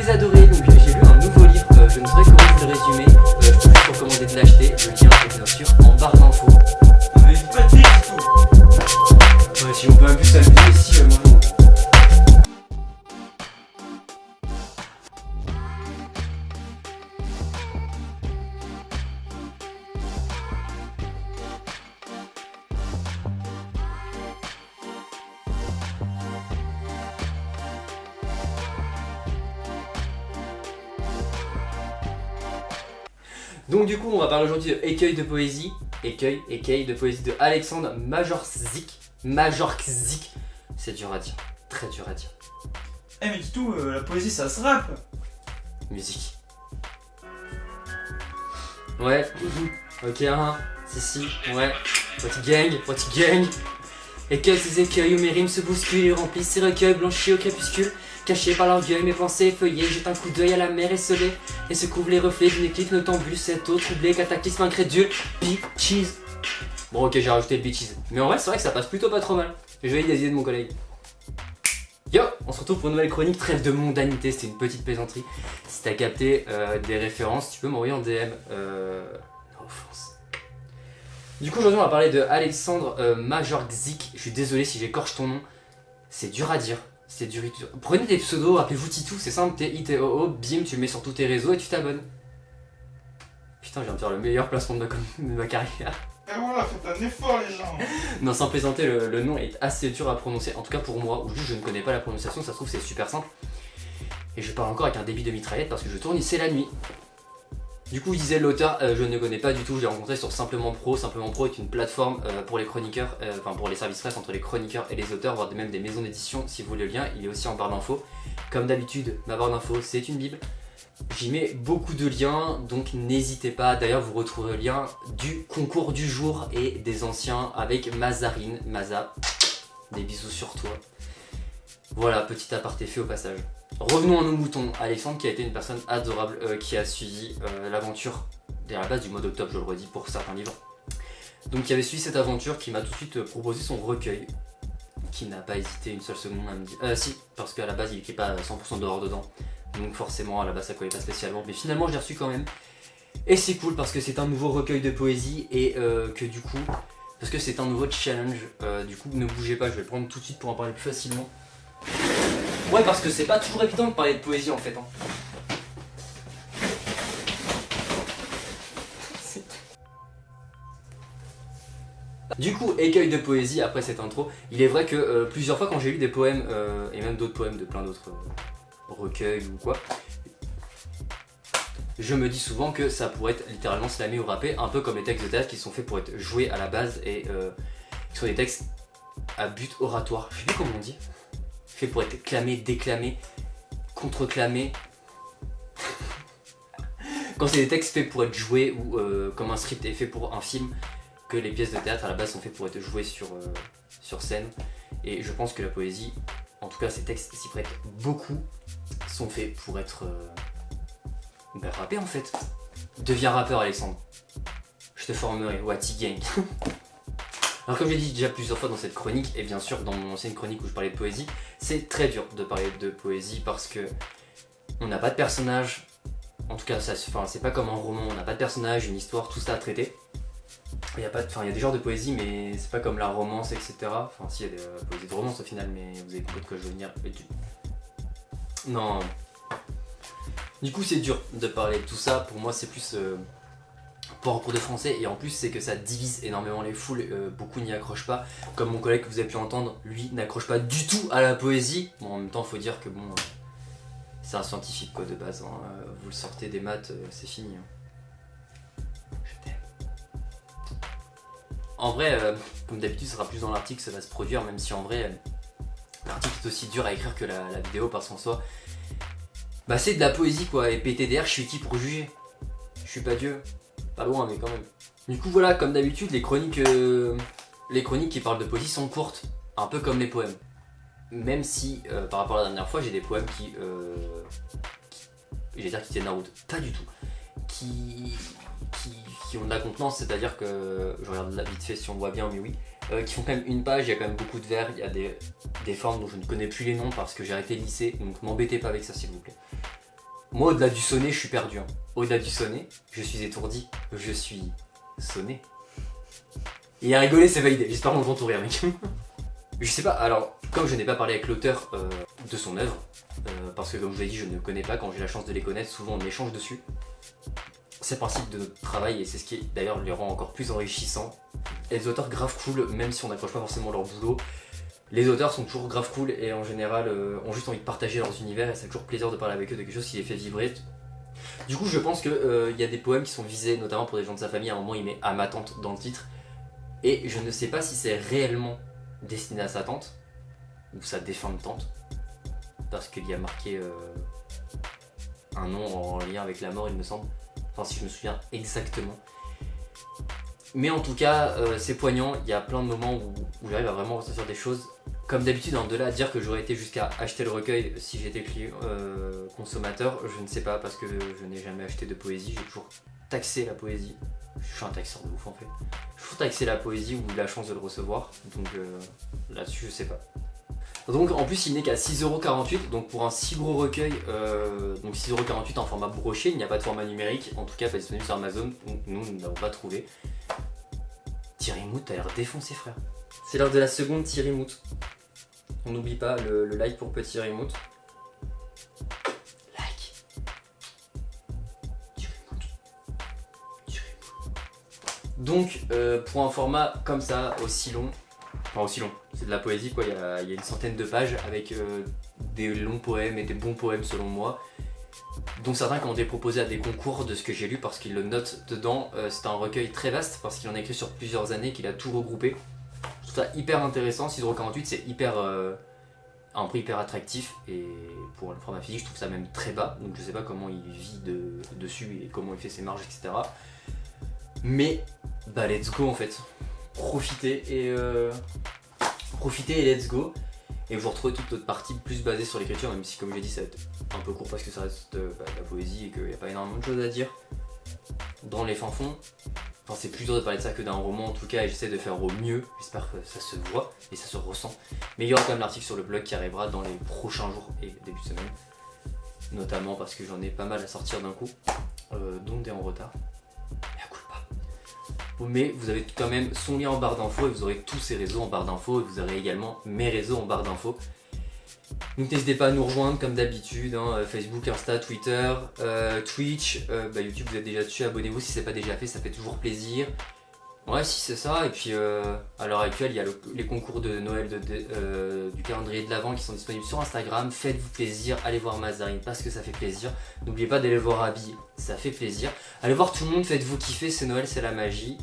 les adorez, donc j'ai lu un nouveau livre, je ne saurais comment vous le résumer, je peux juste recommander de l'acheter, le lien est bien sûr en barre d'infos. Mais pas de tout. Ouais, si on peut un peu s'amuser ici, moi non. Donc du coup on va parler aujourd'hui de Écueil de poésie, écueil de poésie de Alexandre Majorczyk. C'est dur à dire, très dur à dire. Eh mais dis tout, la poésie ça se rappe. Musique. Ouais, ok si, ouais, what gang. Écueil, ces écueils où mes rimes se bousculent, remplissent ces recueils blanchis au crépuscule. Cachés par l'orgueil, mes pensées effeuillées, jette un coup d'œil à la mer esselée et se couvre les reflets d'une éclipse noctambule, cette eau troublée, cataclysme incrédule, bitches. Bon ok, j'ai rajouté le bitches, mais en vrai c'est vrai que ça passe plutôt pas trop mal. J'ai eu des idées de mon collègue. Yo, on se retrouve pour une nouvelle chronique, trêve de mondanité, c'était une petite plaisanterie. Si t'as capté des références, tu peux m'envoyer en DM. No offense. Du coup aujourd'hui on va parler de Alexandre Majorczyk, je suis désolé si j'écorche ton nom, c'est dur à dire. C'est dur. Prenez des pseudos, appelez-vous Titou, c'est simple, T-I-T-O-O, bim, tu le mets sur tous tes réseaux et tu t'abonnes. Putain, je viens de faire le meilleur placement de ma carrière. Et voilà, faites un effort les gens. Non, sans plaisanter, le nom est assez dur à prononcer, en tout cas pour moi, ou juste je ne connais pas la prononciation, ça se trouve c'est super simple. Et je parle encore avec un débit de mitraillette parce que je tourne ici la nuit. Du coup, je disais l'auteur, je ne connais pas du tout, je l'ai rencontré sur Simplement Pro. Simplement Pro est une plateforme pour les chroniqueurs, enfin pour les services presse entre les chroniqueurs et les auteurs, voire même des maisons d'édition. Si vous voulez le lien, il est aussi en barre d'infos. Comme d'habitude, ma barre d'infos, c'est une bible. J'y mets beaucoup de liens, donc n'hésitez pas. D'ailleurs, vous retrouverez le lien du concours du jour et des anciens avec Mazarine. Maza, des bisous sur toi. Voilà, petit aparté fait au passage. Revenons à nos moutons. Alexandre qui a été une personne adorable qui a suivi l'aventure dès la base du mois d'octobre, je le redis pour certains livres. Donc qui avait suivi cette aventure, qui m'a tout de suite proposé son recueil, qui n'a pas hésité une seule seconde à me dire... si, parce qu'à la base il n'était pas 100% dehors dedans, donc forcément à la base ça collait pas spécialement, mais finalement je l'ai reçu quand même. Et c'est cool parce que c'est un nouveau recueil de poésie et que du coup, parce que c'est un nouveau challenge, du coup ne bougez pas, je vais le prendre tout de suite pour en parler plus facilement. Ouais, parce que c'est pas toujours évident de parler de poésie en fait. Du coup, écueil de poésie après cette intro. Il est vrai que plusieurs fois quand j'ai lu des poèmes, et même d'autres poèmes de plein d'autres recueils ou quoi, je me dis souvent que ça pourrait être littéralement slamé ou rappé, un peu comme les textes de théâtre qui sont faits pour être joués à la base et qui sont des textes à but oratoire. Je sais plus comment on dit. Fait pour être clamé, déclamé, contre-clamé. Quand c'est des textes faits pour être joués ou comme un script est fait pour un film, que les pièces de théâtre à la base sont faites pour être jouées sur scène. Et je pense que la poésie, en tout cas ces textes s'y prêtent beaucoup, sont faits pour être rappés en fait. Deviens rappeur Alexandre. Je te formerai, Wati Gang. Alors comme j'ai dit déjà plusieurs fois dans cette chronique, et bien sûr dans mon ancienne chronique où je parlais de poésie, c'est très dur de parler de poésie parce que on n'a pas de personnage, en tout cas c'est pas comme un roman, on n'a pas de personnage, une histoire, tout ça à traiter. Il y a des genres de poésie mais c'est pas comme la romance etc. Enfin si, il y a des poésies de romance au final, mais vous avez compris de quoi je veux venir. Non. Du coup c'est dur de parler de tout ça, pour moi c'est plus... pour un cours de français, et en plus c'est que ça divise énormément les foules, beaucoup n'y accrochent pas, comme mon collègue que vous avez pu entendre, lui n'accroche pas du tout à la poésie. Bon en même temps faut dire que bon, c'est un scientifique quoi de base, hein. Vous le sortez des maths, c'est fini. Je t'aime. En vrai, comme d'habitude ça sera plus dans l'article, ça va se produire, même si en vrai l'article est aussi dur à écrire que la vidéo parce qu'en soi, bah c'est de la poésie quoi, et PTDR je suis qui pour juger? Je suis pas Dieu. Pas loin mais quand même. Du coup voilà, comme d'habitude les chroniques qui parlent de poésie sont courtes, un peu comme les poèmes. Même si par rapport à la dernière fois j'ai des poèmes qui j'allais dire qui tiennent la route, pas du tout. Qui ont de la contenance, c'est-à-dire que, je regarde là vite fait si on voit bien mais oui, qui font quand même une page, il y a quand même beaucoup de vers, il y a des formes dont je ne connais plus les noms parce que j'ai arrêté le lycée, donc m'embêtez pas avec ça s'il vous plaît. Moi, au-delà du sonné, je suis perdu. Hein. Au-delà du sonné, je suis étourdi. Je suis sonné. Et à rigoler, c'est validé. J'espère qu'on entend tout rire, mec. Je sais pas, alors, comme je n'ai pas parlé avec l'auteur de son œuvre, parce que comme je vous l'ai dit, je ne connais pas, quand j'ai la chance de les connaître, souvent on échange dessus. C'est le principe de notre travail et c'est ce qui d'ailleurs le rend encore plus enrichissant. Et les auteurs grave cool, même si on n'accroche pas forcément leur boulot, les auteurs sont toujours grave cool et en général ont juste envie de partager leurs univers et c'est toujours plaisir de parler avec eux de quelque chose qui les fait vibrer. Du coup je pense qu'il y a des poèmes qui sont visés, notamment pour des gens de sa famille, à un moment il met « à ma tante » dans le titre. Et je ne sais pas si c'est réellement destiné à sa tante, ou sa défunte tante, parce qu'il y a marqué un nom en lien avec la mort il me semble. Enfin, si je me souviens exactement. Mais en tout cas, c'est poignant. Il y a plein de moments où j'arrive à vraiment ressentir des choses. Comme d'habitude, de là à dire que j'aurais été jusqu'à acheter le recueil si j'étais consommateur, je ne sais pas parce que je n'ai jamais acheté de poésie. J'ai toujours taxé la poésie. Je suis un taxeur de ouf en fait. J'ai toujours taxé la poésie ou la chance de le recevoir. Donc là-dessus, je sais pas. Donc en plus il n'est qu'à 6,48€, donc pour un si gros recueil, donc 6,48€ en format broché, il n'y a pas de format numérique, en tout cas pas disponible sur Amazon, donc nous ne l'avons pas trouvé. Thierry Mout a l'air défoncé frère. C'est l'heure de la seconde Thierry Mout. On n'oublie pas le like pour petit Thierry Mout. Like. Thierry Mout. Thierry Mout. Donc pour un format comme ça, aussi long, enfin aussi long, c'est de la poésie quoi, il y a une centaine de pages avec des longs poèmes et des bons poèmes selon moi, dont certains qui ont été proposés à des concours de ce que j'ai lu parce qu'il le note dedans. C'est un recueil très vaste parce qu'il en a écrit sur plusieurs années, qu'il a tout regroupé. Je trouve ça hyper intéressant, 6,48€, c'est hyper, un prix hyper attractif et pour le format physique je trouve ça même très bas, donc je sais pas comment il vit dessus et comment il fait ses marges etc. Mais bah let's go en fait. Profitez et let's go. Et vous retrouvez toute notre partie plus basée sur l'écriture, même si comme je l'ai dit ça va être un peu court parce que ça reste de la poésie et qu'il n'y a pas énormément de choses à dire dans les fins fonds. Enfin c'est plus dur de parler de ça que d'un roman en tout cas et j'essaie de faire au mieux, j'espère que ça se voit et ça se ressent. Mais il y aura quand même l'article sur le blog qui arrivera dans les prochains jours et début de semaine. Notamment parce que j'en ai pas mal à sortir d'un coup, dont des en retard. Mais vous avez quand même son lien en barre d'infos et vous aurez tous ces réseaux en barre d'infos et vous aurez également mes réseaux en barre d'infos. Donc n'hésitez pas à nous rejoindre comme d'habitude, hein, Facebook, Insta, Twitter, Twitch, YouTube vous êtes déjà dessus, abonnez-vous si c'est pas déjà fait, ça fait toujours plaisir. Ouais si c'est ça, et puis à l'heure actuelle il y a les concours de Noël du calendrier de l'Avent qui sont disponibles sur Instagram. Faites-vous plaisir, allez voir Mazarine parce que ça fait plaisir. N'oubliez pas d'aller voir Abby, ça fait plaisir. Allez voir tout le monde, faites-vous kiffer, c'est Noël, c'est la magie.